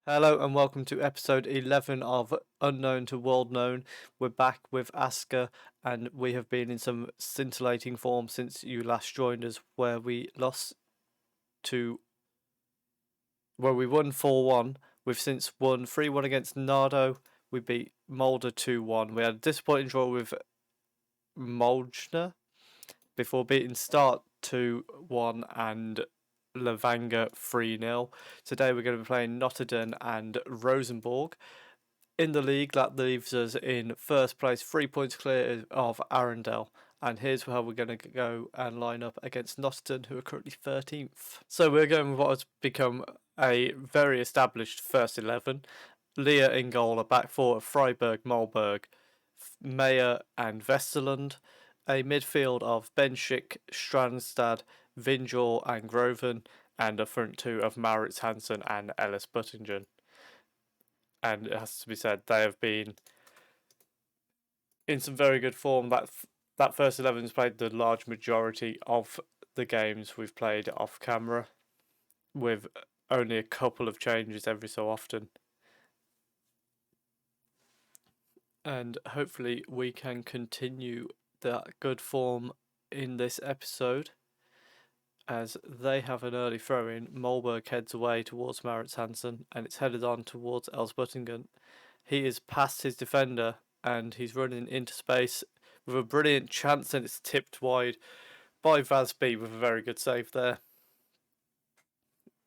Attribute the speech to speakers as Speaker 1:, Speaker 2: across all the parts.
Speaker 1: Hello and welcome to episode 11 of Unknown to World Known. We're back with Asker and we have been in some scintillating form since you last joined us where we won 4-1. We've since won 3-1 against Nardo. We beat Molde 2-1. We had a disappointing draw with Moljna before beating Start 2-1 and Levanger 3-0. Today we're going to be playing Notodden and Rosenborg. In the league, that leaves us in first place, 3 points clear of Arundel. And here's how we're going to go and line up against Notodden, who are currently 13th. So we're going with what has become a very established first 11. Leah in goal, a back four of Freiburg, Malberg, Mayer and Vesterlund. A midfield of Benschik, Strandstad, Vinjor and Groven. And a front two of Maurits Hansen and Ellis Buttingen. And it has to be said, they have been in some very good form. That first 11 has played the large majority of the games we've played off camera, with only a couple of changes every so often. And hopefully we can continue that good form in this episode, as they have an early throw in. Molberg heads away towards Maurits Hansen and it's headed on towards Elsbuttingen. He is past his defender and he's running into space with a brilliant chance, and it's tipped wide by Vasby with a very good save there.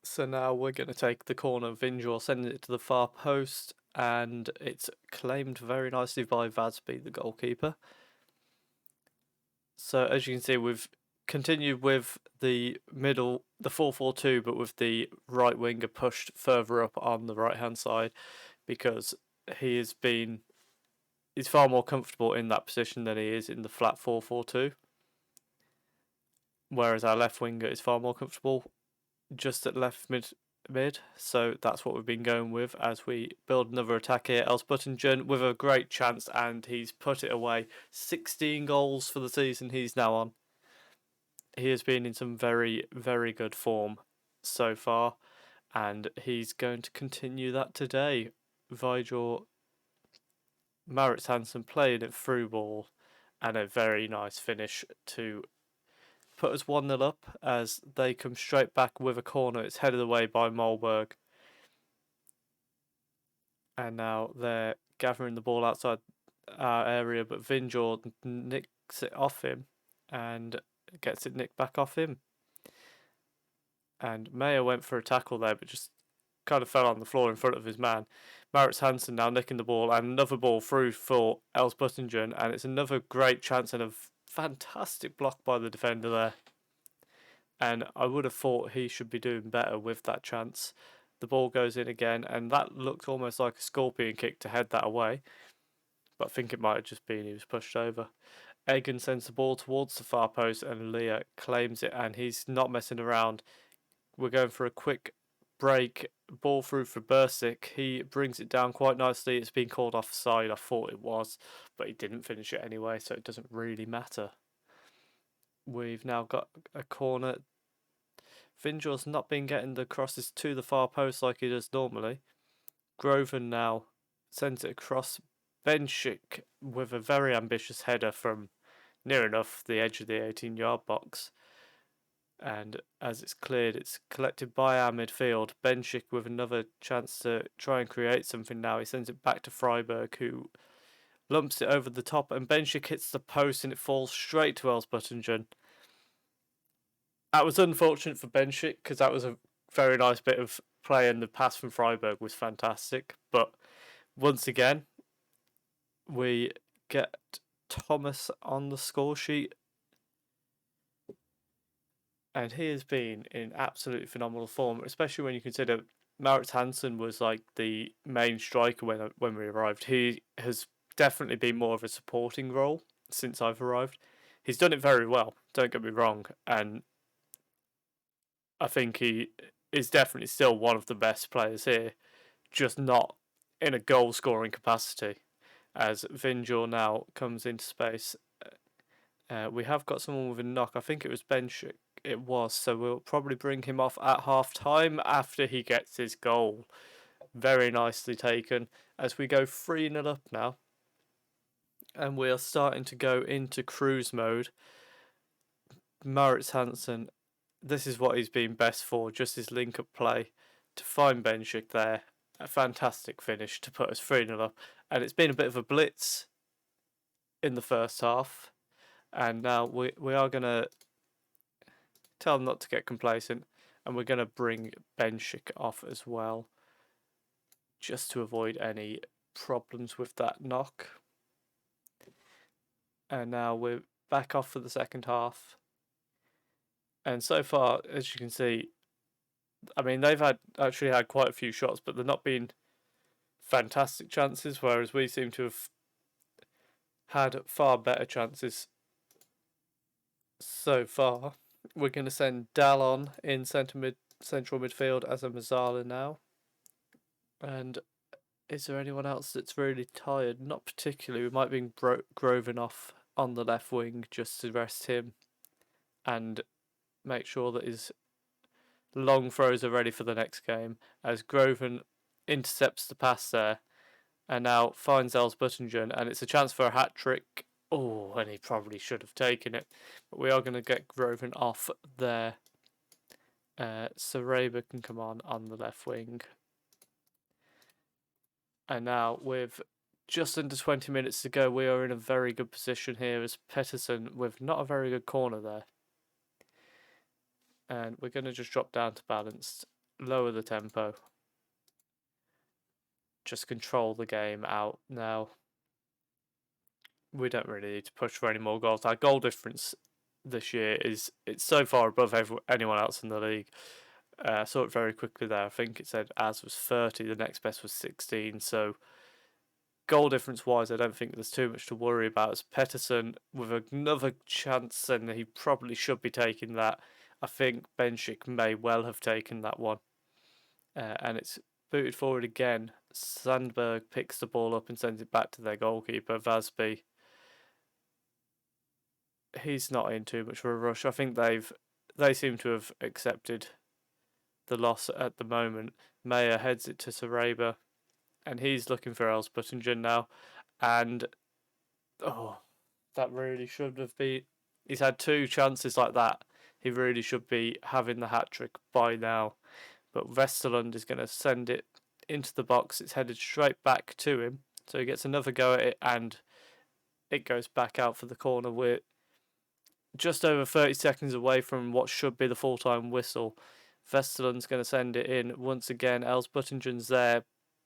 Speaker 1: So now we're going to take the corner. Vinjor sending it to the far post, and it's claimed very nicely by Vasby, the goalkeeper. So as you can see, we've continued with the 4-4-2, but with the right winger pushed further up on the right hand side, because he's far more comfortable in that position than he is in the flat 4-4-2. Whereas our left winger is far more comfortable just at left mid. So that's what we've been going with as we build another attack here. Elsbuttingen with a great chance, and he's put it away. 16 goals for the season he's now on. He has been in some very, very good form so far, and he's going to continue that today. Vigor Maurits Hansen playing it through ball, and a very nice finish to put us 1-0 up as they come straight back with a corner. It's headed away by Molberg. And now they're gathering the ball outside our area, but Vinjor nicks it off him and gets it nicked back off him. And Mayer went for a tackle there, but just kind of fell on the floor in front of his man. Maurits Hansen now nicking the ball, and another ball through for Elsbuttingen, and it's another great chance and a fantastic block by the defender there. And I would have thought he should be doing better with that chance. The ball goes in again, and that looked almost like a scorpion kick to head that away. But I think it might have just been he was pushed over. Egan sends the ball towards the far post, and Leah claims it, and he's not messing around. We're going for a quick break. Ball through for Bursic. He brings it down quite nicely. It's been called offside. I thought it was, but he didn't finish it anyway, so it doesn't really matter. We've now got a corner. Vinjor's not been getting the crosses to the far post like he does normally. Groven now sends it across. Benschik with a very ambitious header from near enough the edge of the 18-yard box. And as it's cleared, it's collected by our midfield. Benschik with another chance to try and create something now. He sends it back to Freiburg, who lumps it over the top, and Benschik hits the post and it falls straight to Elsbuttingen. That was unfortunate for Benschik because that was a very nice bit of play, and the pass from Freiburg was fantastic. But once again, we get Thomas on the score sheet, and he has been in absolutely phenomenal form, especially when you consider Maurits Hansen was like the main striker when we arrived. He has definitely been more of a supporting role since I've arrived. He's done it very well, don't get me wrong, and I think he is definitely still one of the best players here, just not in a goal scoring capacity. As Vinjor now comes into space, we have got someone with a knock. I think it was Benchik. It was, so we'll probably bring him off at half time after he gets his goal. Very nicely taken as we go 3-0 up now. And we are starting to go into cruise mode. Maurits Hansen, this is what he's been best for, just his link-up play to find Benchik there. A fantastic finish to put us 3-0 up. And it's been a bit of a blitz in the first half. And now we are going to tell them not to get complacent. And we're going to bring Benchik off as well, just to avoid any problems with that knock. And now we're back off for the second half. And so far, as you can see, I mean, they've actually had quite a few shots, but they're not been fantastic chances, whereas we seem to have had far better chances so far. We're going to send Dallon in central midfield as a Mezzala now. And is there anyone else that's really tired? Not particularly. We might bring Groven off on the left wing just to rest him and make sure that his long throws are ready for the next game, as Groven intercepts the pass there and now finds Els Buttingen, and it's a chance for a hat-trick. Oh, and he probably should have taken it, but we are going to get Groven off there. Sarabia can come on the left wing. And now with just under 20 minutes to go, we are in a very good position here as Pettersson with not a very good corner there. And we're going to just drop down to balanced, lower the tempo. Just control the game out now. We don't really need to push for any more goals. Our goal difference this year it's so far above anyone else in the league. I saw it very quickly there. I think it said Az was 30, the next best was 16. So goal difference wise, I don't think there's too much to worry about. As Pettersson with another chance, and he probably should be taking that. I think Benchik may well have taken that one. And it's booted forward again. Sandberg picks the ball up and sends it back to their goalkeeper, Vasby. He's not in too much of a rush. I think they seem to have accepted the loss at the moment. Mayer heads it to Sarabia, and he's looking for Els Buttingen now. And that really should have been. He's had two chances like that. He really should be having the hat trick by now. But Vesterlund is going to send it into the box. It's headed straight back to him. So he gets another go at it, and it goes back out for the corner. We're just over 30 seconds away from what should be the full-time whistle. Vesterlund's going to send it in once again. Els Buttingen's there,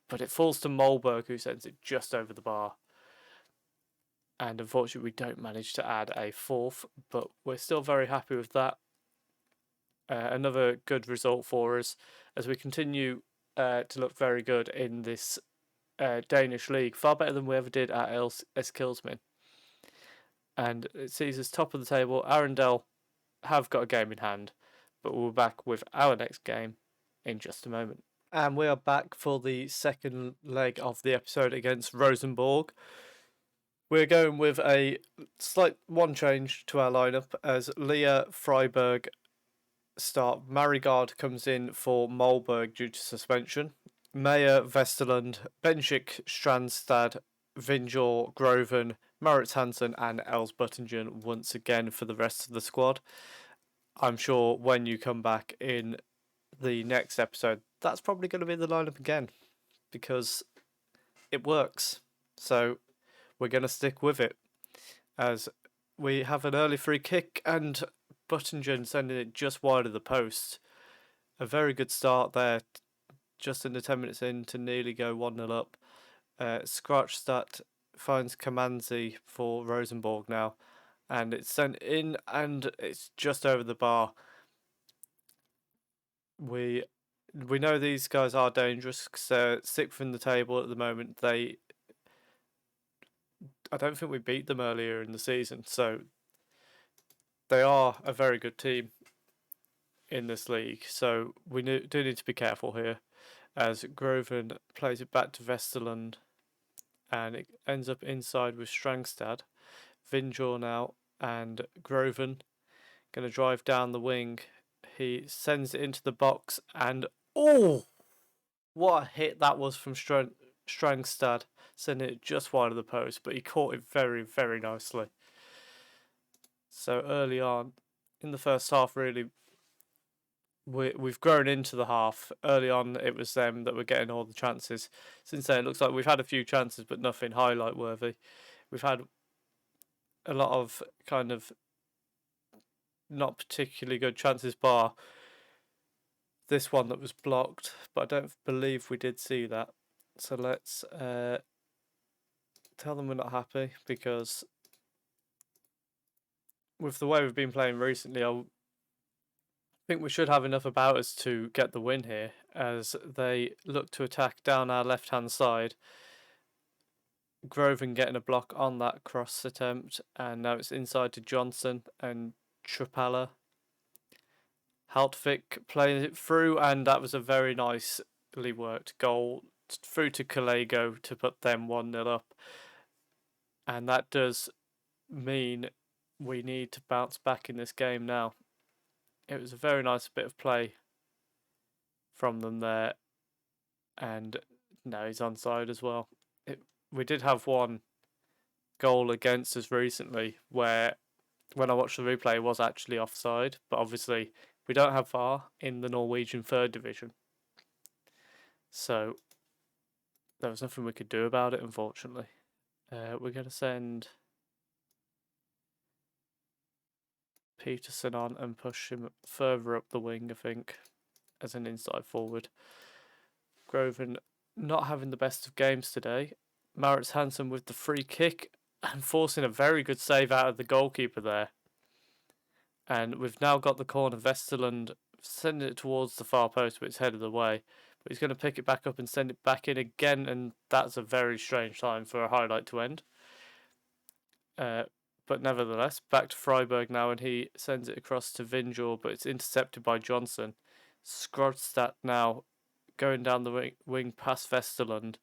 Speaker 1: but it falls to Molberg, who sends it just over the bar. And unfortunately, we don't manage to add a fourth, but we're still very happy with that. Another good result for us as we continue to look very good in this Danish league. Far better than we ever did at Eskilsmin. And it sees us top of the table. Arendelle have got a game in hand, but we'll be back with our next game in just a moment. And we are back for the second leg of the episode against Rosenborg. We're going with a slight one change to our lineup as Leah Freiberg start. Marigard comes in for Molberg due to suspension. Mayer, Vesterlund, Benchik, Strandstad, Vinjor, Groven, Maurits Hansen and Els Buttingen once again for the rest of the squad. I'm sure when you come back in the next episode, that's probably going to be the lineup again because it works. So we're going to stick with it as we have an early free kick and Buttingen sending it just wide of the post. A very good start there, just under 10 minutes in to nearly go 1-0 up. Scratchstat finds Kamanzi for Rosenborg now, and it's sent in and it's just over the bar. We know these guys are dangerous because they're 6th in the table at the moment. I don't think we beat them earlier in the season, so they are a very good team in this league. So we do need to be careful here as Groven plays it back to Vesterlund and it ends up inside with Strangstad. Vinjor now and Groven going to drive down the wing. He sends it into the box and What a hit that was from Strangstad, sending it just wide of the post, but he caught it very, very nicely. So early on, in the first half, really, we've grown into the half. Early on, it was them that were getting all the chances. Since then, it looks like we've had a few chances, but nothing highlight worthy. We've had a lot of kind of not particularly good chances, bar this one that was blocked, but I don't believe we did see that. So let's tell them we're not happy, because with the way we've been playing recently, I think we should have enough about us to get the win here, as they look to attack down our left-hand side. Groven getting a block on that cross attempt, and now it's inside to Johnson and Trapala. Haltvik playing it through, and that was a very nicely worked goal through to Kalego to put them 1-0 up. And that does mean we need to bounce back in this game now. It was a very nice bit of play from them there, and now he's onside as well. We did have one goal against us recently where, when I watched the replay, it was actually offside, but obviously we don't have VAR in the Norwegian 3rd division, so there was nothing we could do about it, unfortunately. We're going to send Peterson on and push him further up the wing, I think, as an inside forward. Groven not having the best of games today. Maurits Hansen with the free kick and forcing a very good save out of the goalkeeper there. And we've now got the corner. Vesterland sending it towards the far post, but it's headed away. But he's going to pick it back up and send it back in again, and that's a very strange time for a highlight to end. But nevertheless, back to Freiburg now, and he sends it across to Vinjor, but it's intercepted by Johnson. Skrodstad now going down the wing past Vesterland,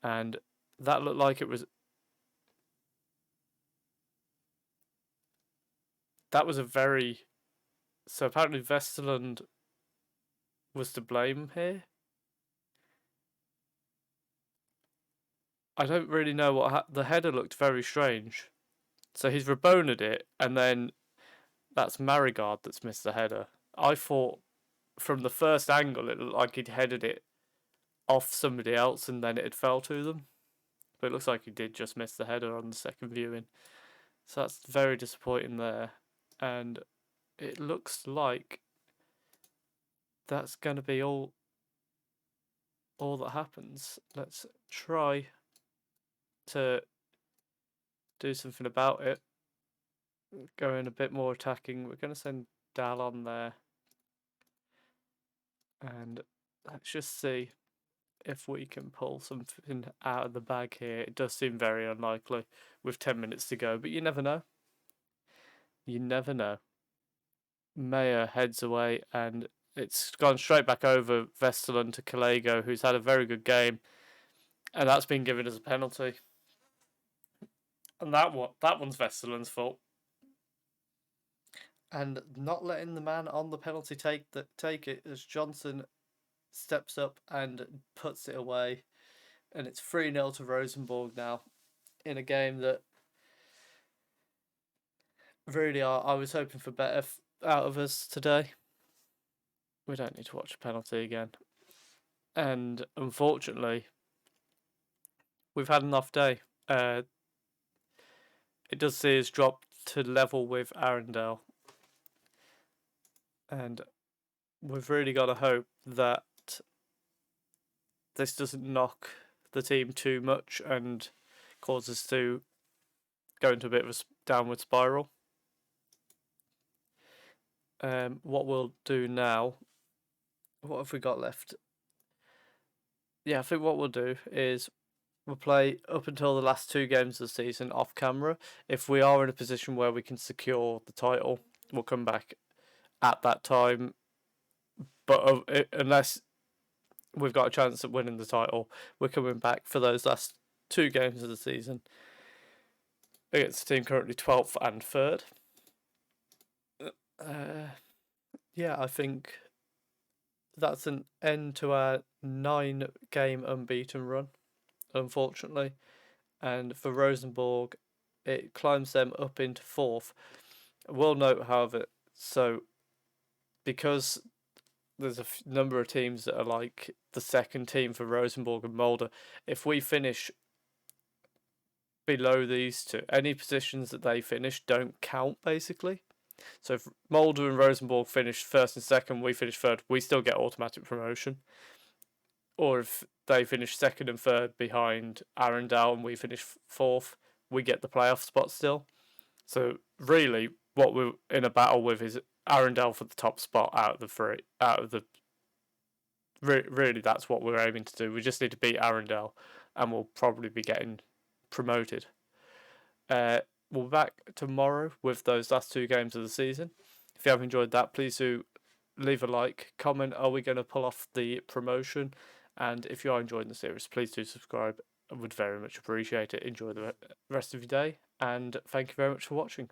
Speaker 1: and that looked like it was... That was a very... So apparently Vesterland was to blame here. I don't really know what... The header looked very strange. So he's reboned it, and then that's Marigard that's missed the header. I thought from the first angle it looked like he'd headed it off somebody else and then it had fell to them. But it looks like he did just miss the header on the second viewing. So that's very disappointing there. And it looks like that's going to be all that happens. Let's try to do something about it. Going a bit more attacking. We're going to send Dal on there. And let's just see if we can pull something out of the bag here. It does seem very unlikely with 10 minutes to go, but you never know. You never know. Mayer heads away, and it's gone straight back over Vesterland to Kalego, who's had a very good game, and that's been given as a penalty. And that one's Vesterland's fault. And not letting the man on the penalty take it as Johnson steps up and puts it away. And it's 3-0 to Rosenborg now, in a game that really I was hoping for better out of us today. We don't need to watch a penalty again. And unfortunately, we've had an off day. It does see us drop to level with Arendelle. And we've really got to hope that this doesn't knock the team too much and cause us to go into a bit of a downward spiral. What we'll do now... What have we got left? Yeah, I think what we'll do is we'll play up until the last 2 games of the season off camera. If we are in a position where we can secure the title, we'll come back at that time. But unless we've got a chance at winning the title, we're coming back for those last 2 games of the season against the team currently 12th and 3rd. Yeah, I think that's an end to our 9-game unbeaten run, unfortunately. And for Rosenborg, it climbs them up into fourth. We'll note, however, so because there's a number of teams that are like the second team for Rosenborg and Molde, if we finish below these two, any positions that they finish don't count basically. So if Molde and Rosenborg finish first and second, we finish third, we still get automatic promotion. Or if they finish second and third behind Arendal and we finish fourth, we get the playoff spot still. So really, what we're in a battle with is Arendal for the top spot out of the three. Out of the really, that's what we're aiming to do. We just need to beat Arendal, and we'll probably be getting promoted. We'll be back tomorrow with those last 2 games of the season. If you have enjoyed that, please do leave a like, comment. Are we going to pull off the promotion? And if you are enjoying the series, please do subscribe. I would very much appreciate it. Enjoy the rest of your day, and thank you very much for watching.